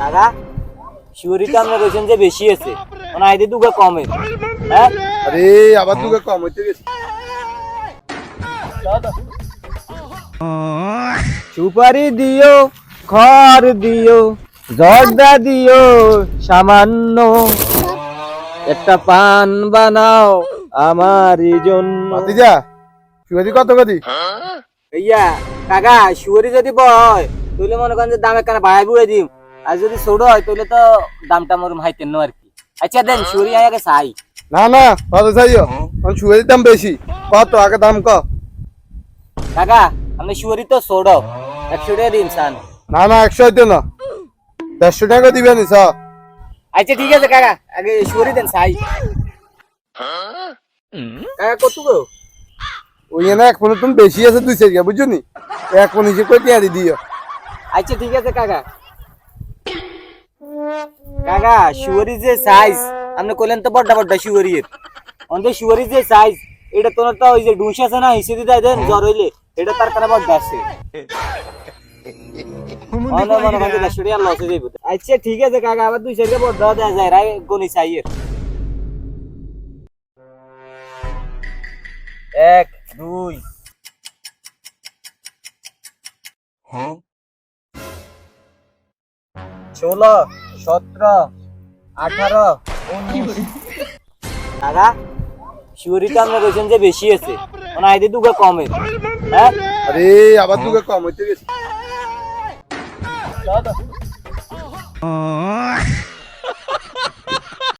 কাকা শিওরিটা আমরা কইছেন যে বেশি আছে মানে আইদি দুগা কমে হ্যাঁ আরে আবার দুগা কম হইতে গেছে। সুপারি দিও খড় দিও জর্দা দিও সামান্য একটা পান বানাও আমারই জন্য। ভাতিজা সুপারি কত কদি? ইয়া কাকা শিওরি যদি বয় তাহলে মনে করেন যে দাম একখানা বাড়াই বুড়ে দিম, আর যদি ছোট হয় তাহলে তো দামটা মোর হাইতেন না আর কি। আচ্ছা দেন শিওরি আগে চাই। না না কত চাইও? সুপারির দাম বেশি, কত আগে দাম ক। কাকা আপনি শিওরি তো ছোট 100 টাকা দিন চান। না না 100 হইতো না, 150 টাকা দিবেন স। আচ্ছা ঠিক আছে কাকা আগে শিওরি দেন চাই। কাকা কত গো? ওই না এক ফোনে তুমি বেশি আছে 2 চার বুঝছো নি, এক ফোন হিসেবে করে টিয়ারি দিও। আচ্ছা ঠিক আছে কাকা। কাকা শিওরি যে সাইজ আপনি কইলেন তো বড় বড় শিওরি এর অন্ধে শিওরি যে সাইজ এটা তোর তো ওই যে ডুস আছে না হিসে দিতে দেন জ্বর হইলে এটা তার কারণে বড় আছে। অন্য মনে মনে দেশড়ি আর লসে যাইব। আচ্ছা ঠিক আছে কাকা আবার 2 টাকা বড় দাও দেয়া যায় রাই গনি চাই এর 1 2 হ্যাঁ 16 17 18 19 কাকা শিওরিটা আমরা কইছেন যে বেশি আছে মানে আইদি দুগা কমে হ্যাঁ আরে আবার দুগা কম হইতে গেছে।